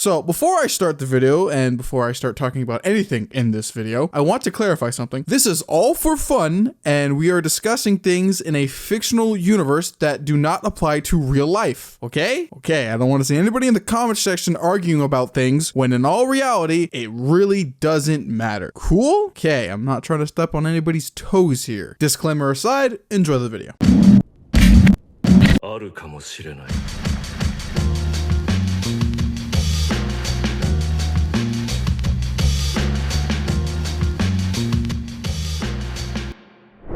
So before I start the video and before I start talking about anything in this video, I want to clarify something. This is all for fun, and we are discussing things in a fictional universe that do not apply to real life, okay? Okay, I don't want to see anybody in the comment section arguing about things when in all reality, it really doesn't matter. Cool? Okay, I'm not trying to step on anybody's toes here. Disclaimer aside, enjoy the video.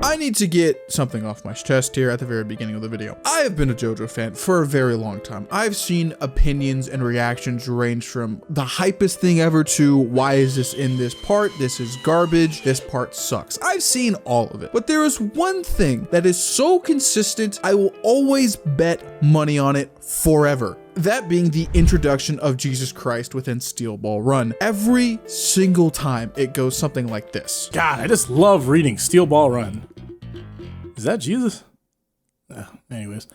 I need to get something off my chest here at the very beginning of the video. I have been a JoJo fan for a very long time. I've seen opinions and reactions range from the hypest thing ever to why is this in this part? This is garbage. This part sucks. I've seen all of it. But there is one thing that is so consistent, I will always bet money on it forever. That being the introduction of Jesus Christ within Steel Ball Run. Every single time it goes something like this. God, I just love reading Steel Ball Run. Is that Jesus? Anyways.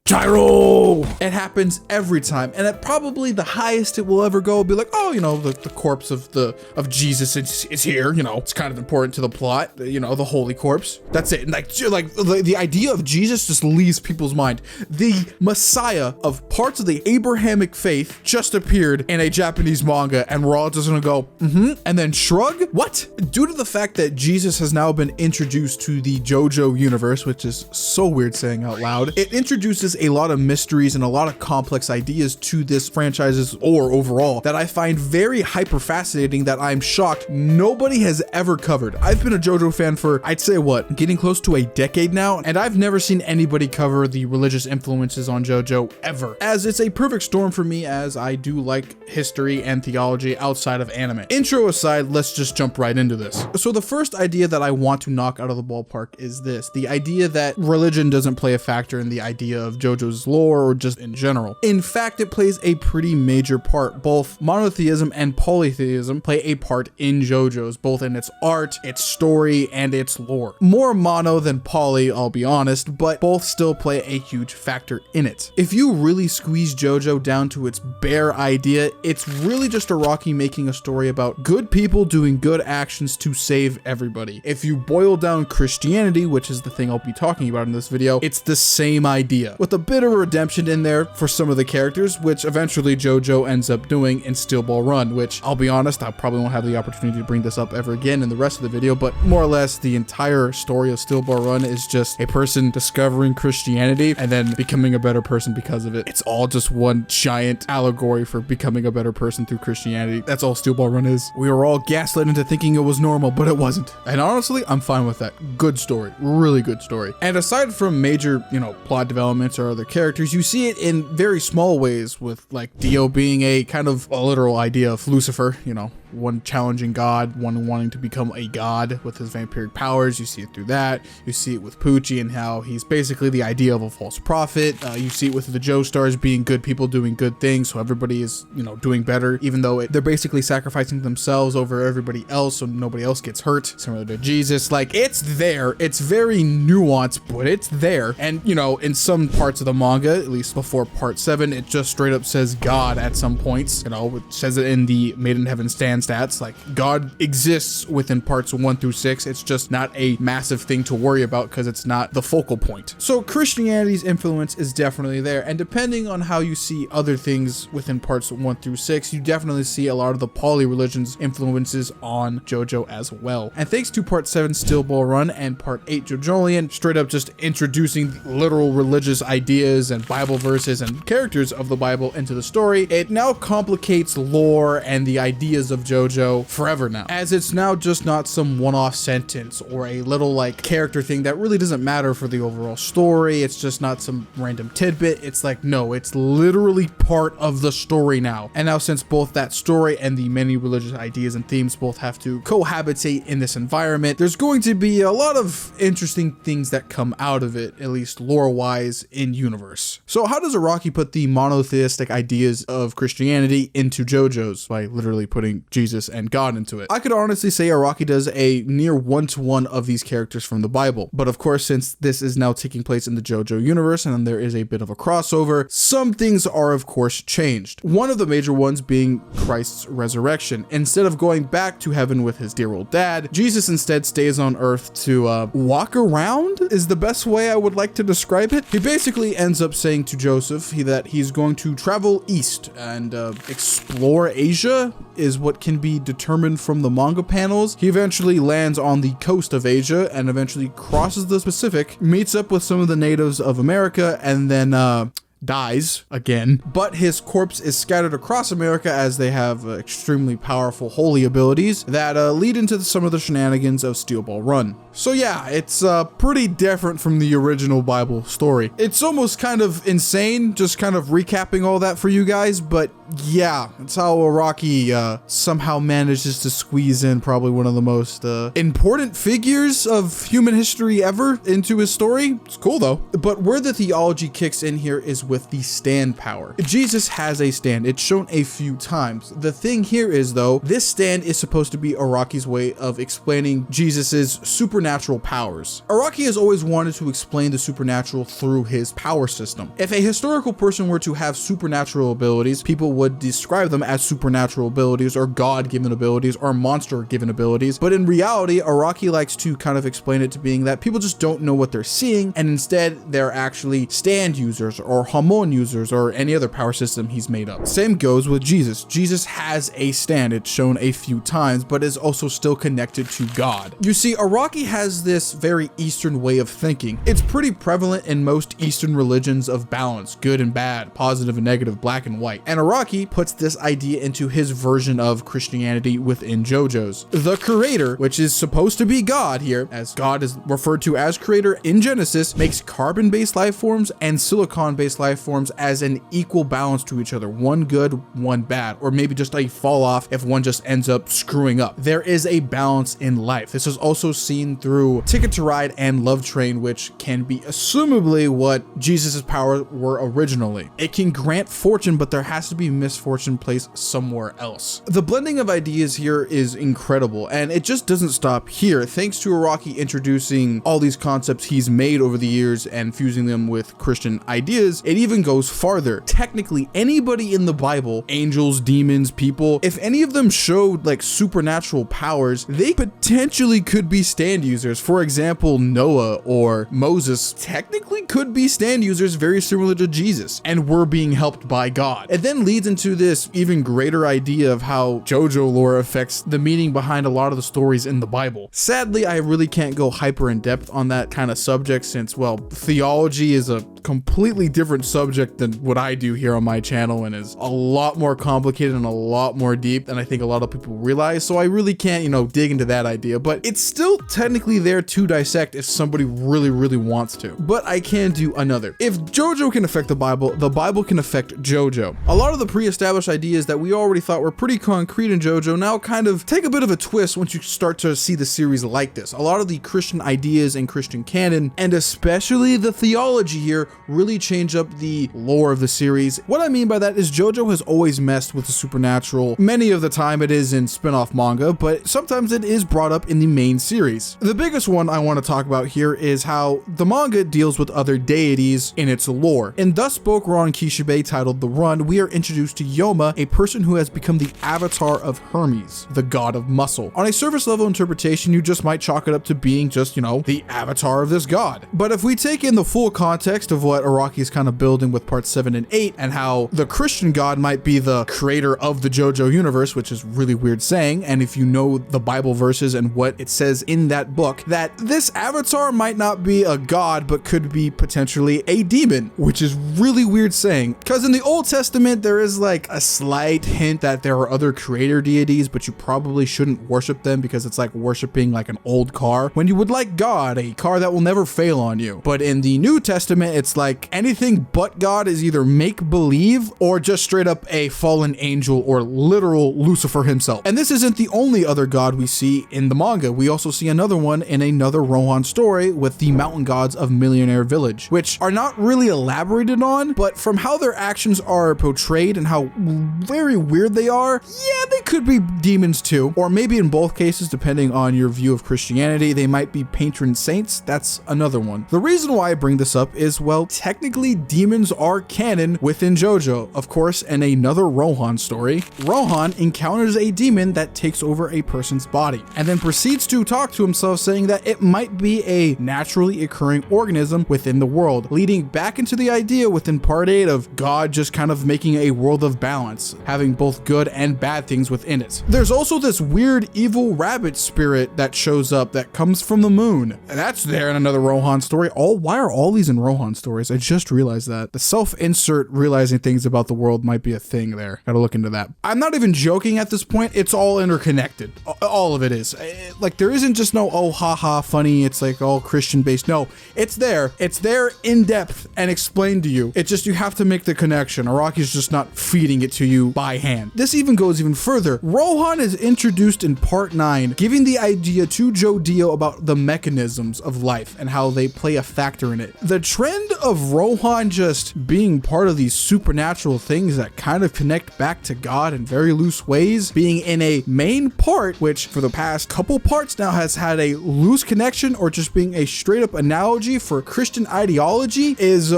Gyro! It happens every time, and at probably the highest it will ever go will be like, oh, you know, the corpse of Jesus is here, you know, it's kind of important to the plot, you know, the holy corpse. That's it. And like the idea of Jesus just leaves people's mind. The Messiah of parts of the Abrahamic faith just appeared in a Japanese manga, and we're all just gonna go, and then shrug? What? Due to the fact that Jesus has now been introduced to the JoJo universe, which is so weird saying out loud, it introduces a lot of mysteries and a lot of complex ideas to this franchise's lore overall that I find very hyper fascinating that I'm shocked nobody has ever covered. I've been a JoJo fan for, I'd say what, getting close to a decade now, and I've never seen anybody cover the religious influences on JoJo ever, as it's a perfect storm for me as I do like history and theology outside of anime. Intro aside, let's just jump right into this. So the first idea that I want to knock out of the ballpark is this, the idea that religion doesn't play a factor in the idea of JoJo's lore or just in general. In fact, it plays a pretty major part. Both monotheism and polytheism play a part in JoJo's, both in its art, its story, and its lore. More mono than poly, I'll be honest, but both still play a huge factor in it. If you really squeeze JoJo down to its bare idea, it's really just a Rocky making a story about good people doing good actions to save everybody. If you boil down Christianity, which is the thing I'll be talking about in this video, it's the same idea, with a bit of redemption in there for some of the characters, which eventually JoJo ends up doing in Steel Ball Run, which I'll be honest, I probably won't have the opportunity to bring this up ever again in the rest of the video, but more or less the entire story of Steel Ball Run is just a person discovering Christianity and then becoming a better person because of it. It's all just one giant allegory for becoming a better person through Christianity. That's all Steel Ball Run is. We were all gaslit into thinking it was normal, but it wasn't. And honestly, I'm fine with that. Good story. Really good story. And aside from major, you know, plot developments or other characters, you see it in very small ways with like Dio being a kind of a literal idea of Lucifer, you know, one challenging God, one wanting to become a god with his vampiric powers. You see it through that. You see it with Poochie and how he's basically the idea of a false prophet. You see it with the Joestars being good people doing good things, so everybody is, you know, doing better, even though they're basically sacrificing themselves over everybody else so nobody else gets hurt. Similar to Jesus, like it's there. It's very nuanced, but it's there. And you know, in some parts of the manga, at least before part 7, it just straight up says God at some points. You know, it says it in the Made in Heaven Stand stats, like God exists within parts 1 through 6. It's just not a massive thing to worry about because it's not the focal point. So Christianity's influence is definitely there, and depending on how you see other things within parts 1 through 6, you definitely see a lot of the poly religions influences on JoJo as well. And thanks to part 7 Steel Ball Run and part 8 JoJolion straight up just introducing literal religious ideas and Bible verses and characters of the Bible into the story, it now complicates lore and the ideas of JoJo forever now, as it's now just not some one-off sentence or a little like character thing that really doesn't matter for the overall story. It's just not some random tidbit. It's like, no, it's literally part of the story now. And now since both that story and the many religious ideas and themes both have to cohabitate in this environment, there's going to be a lot of interesting things that come out of it, at least lore-wise in universe. So how does Araki put the monotheistic ideas of Christianity into JoJo's? By literally putting Jesus Jesus and God into it. I could honestly say Araki does a near one-to-one of these characters from the Bible. But of course, since this is now taking place in the JoJo universe and there is a bit of a crossover, some things are of course changed. One of the major ones being Christ's resurrection. Instead of going back to heaven with his dear old dad, Jesus instead stays on earth to walk around is the best way I would like to describe it. He basically ends up saying to Joseph that he's going to travel east and explore Asia is what can be determined from the manga panels. He eventually lands on the coast of Asia and eventually crosses the Pacific, meets up with some of the natives of America, and then dies again, but his corpse is scattered across America as they have extremely powerful holy abilities that lead into some of the shenanigans of Steel Ball Run. So yeah, it's pretty different from the original Bible story. It's almost kind of insane just kind of recapping all that for you guys, but yeah, it's how Araki somehow manages to squeeze in probably one of the most important figures of human history ever into his story. It's cool though. But where the theology kicks in here is with the stand power. Jesus has a stand. It's shown a few times. The thing here is though, this stand is supposed to be Araki's way of explaining Jesus's supernatural powers. Araki has always wanted to explain the supernatural through his power system. If a historical person were to have supernatural abilities, people would describe them as supernatural abilities or God-given abilities or monster-given abilities. But in reality, Araki likes to kind of explain it to being that people just don't know what they're seeing, and instead they're actually stand users or Hamon users or any other power system he's made up. Same goes with Jesus. Jesus has a stand. It's shown a few times, but is also still connected to God. You see, Araki has this very Eastern way of thinking. It's pretty prevalent in most Eastern religions of balance, good and bad, positive and negative, black and white. And Araki puts this idea into his version of Christianity within JoJo's. The creator, which is supposed to be God here, as God is referred to as creator in Genesis, makes carbon-based life forms and silicon-based life forms as an equal balance to each other, one good, one bad, or maybe just a fall off if one just ends up screwing up. There is a balance in life. This is also seen through Ticket to Ride and Love Train, which can be assumably what Jesus's powers were originally. It can grant fortune, but there has to be misfortune placed somewhere else. The blending of ideas here is incredible, and it just doesn't stop here. Thanks to Araki introducing all these concepts he's made over the years and fusing them with Christian ideas, it even goes farther. Technically, anybody in the Bible, angels, demons, people, if any of them showed like supernatural powers, they potentially could be stand users. For example, Noah or Moses technically could be stand users very similar to Jesus and were being helped by God. It then leads into this even greater idea of how JoJo lore affects the meaning behind a lot of the stories in the Bible. Sadly, I really can't go hyper in depth on that kind of subject since, well, theology is a completely different subject than what I do here on my channel and is a lot more complicated and a lot more deep than I think a lot of people realize. So I really can't, dig into that idea, but it's still technically there to dissect if somebody really wants to. But I can do another. If JoJo can affect the Bible can affect JoJo. A lot of the pre-established ideas that we already thought were pretty concrete in JoJo now kind of take a bit of a twist once you start to see the series like this. A lot of the Christian ideas and Christian canon, and especially the theology here, really change up the lore of the series. What I mean by that is JoJo has always messed with the supernatural. Many of the time it is in spin-off manga, but sometimes it is brought up in the main series. The biggest one I want to talk about here is how the manga deals with other deities in its lore. In Thus Spoke Ron Kishibe, titled The Run, we are introduced to Yoma, a person who has become the avatar of Hermes, the god of muscle. On a surface level interpretation, you just might chalk it up to being just, the avatar of this god. But if we take in the full context of what Araki is kind of building with parts 7 and 8 and how the Christian god might be the creator of the JoJo universe, which is really weird saying, and if you know the Bible verses and what it says in that book, that this avatar might not be a god but could be potentially a demon, which is really weird saying, because in the Old Testament there is like a slight hint that there are other creator deities, but you probably shouldn't worship them because it's like worshiping like an old car when you would like God, a car that will never fail on you. But in the New Testament it's like anything but God is either make-believe or just straight up a fallen angel or literal Lucifer himself. And this isn't the only other god we see in the manga. We also see another one in another Rohan story with the mountain gods of Millionaire Village, which are not really elaborated on, but from how their actions are portrayed and how very weird they are, yeah, they could be demons too. Or maybe in both cases, depending on your view of Christianity, they might be patron saints. That's another one. The reason why I bring this up is, well, technically demons are canon within JoJo. Of course, in another Rohan story, Rohan encounters a demon that takes over a person's body and then proceeds to talk to himself, saying that it might be a naturally occurring organism within the world, leading back into the idea within part 8 of God just kind of making a world of balance, having both good and bad things within it. There's also this weird evil rabbit spirit that shows up that comes from the moon. And that's there in another Rohan story. Why are all these in Rohan stories? I just realized that. The self-insert realizing things about the world might be a thing there. Gotta look into that. I'm not even joking at this point. It's all interconnected. All of it is. Like, there isn't just no, oh, haha, funny, it's like all Christian based. No, it's there. It's there in depth and explained to you. It's just you have to make the connection. Araki's just not feeding it to you by hand. This even goes even further. Rohan is introduced in part 9, giving the idea to JoDio about the mechanisms of life and how they play a factor in it. The trend of Rohan just being part of these supernatural things that kind of connect back to God in very loose ways, being in a main part, which for the past couple parts now has had a loose connection or just being a straight up analogy for Christian ideology, is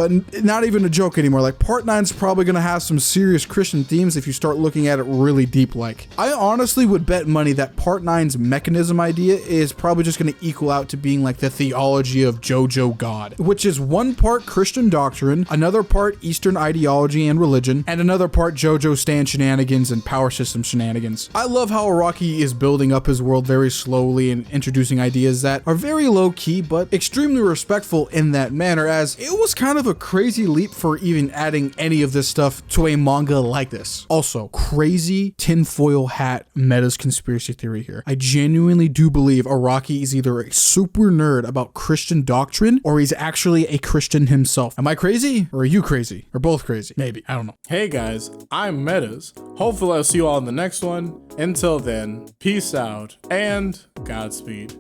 not even a joke anymore. Like, part 9 is probably going to have some serious Christian themes if you start looking at it really deep. Like, I honestly would bet money that part 9's mechanism idea is probably just going to equal out to being like the theology of JoJo God, which is one part Christian doctrine, another part Eastern ideology and religion, and another part JoJo stand shenanigans and power system shenanigans. I love how Araki is building up his world very slowly and introducing ideas that are very low key but extremely respectful in that manner, as it was kind of a crazy leap for even adding any of this stuff to a manga like this. Also, crazy tinfoil hat Meta's conspiracy theory here. I genuinely do believe Araki is either a super nerd about Christian doctrine or he's actually a Christian himself. Am I crazy? Or are you crazy? Or both crazy? Maybe. I don't know. Hey guys, I'm Metas. Hopefully I'll see you all in the next one. Until then, peace out and Godspeed.